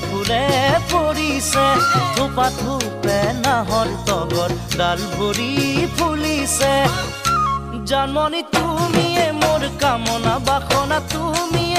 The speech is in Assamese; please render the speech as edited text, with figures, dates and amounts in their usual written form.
ফুলে পৰিছে থোপা থোপে নাহৰ তগৰ ডাল ভৰি ফুলিছে জানমণি তুমিয়ে মোৰ কামনা বাসনা তুমি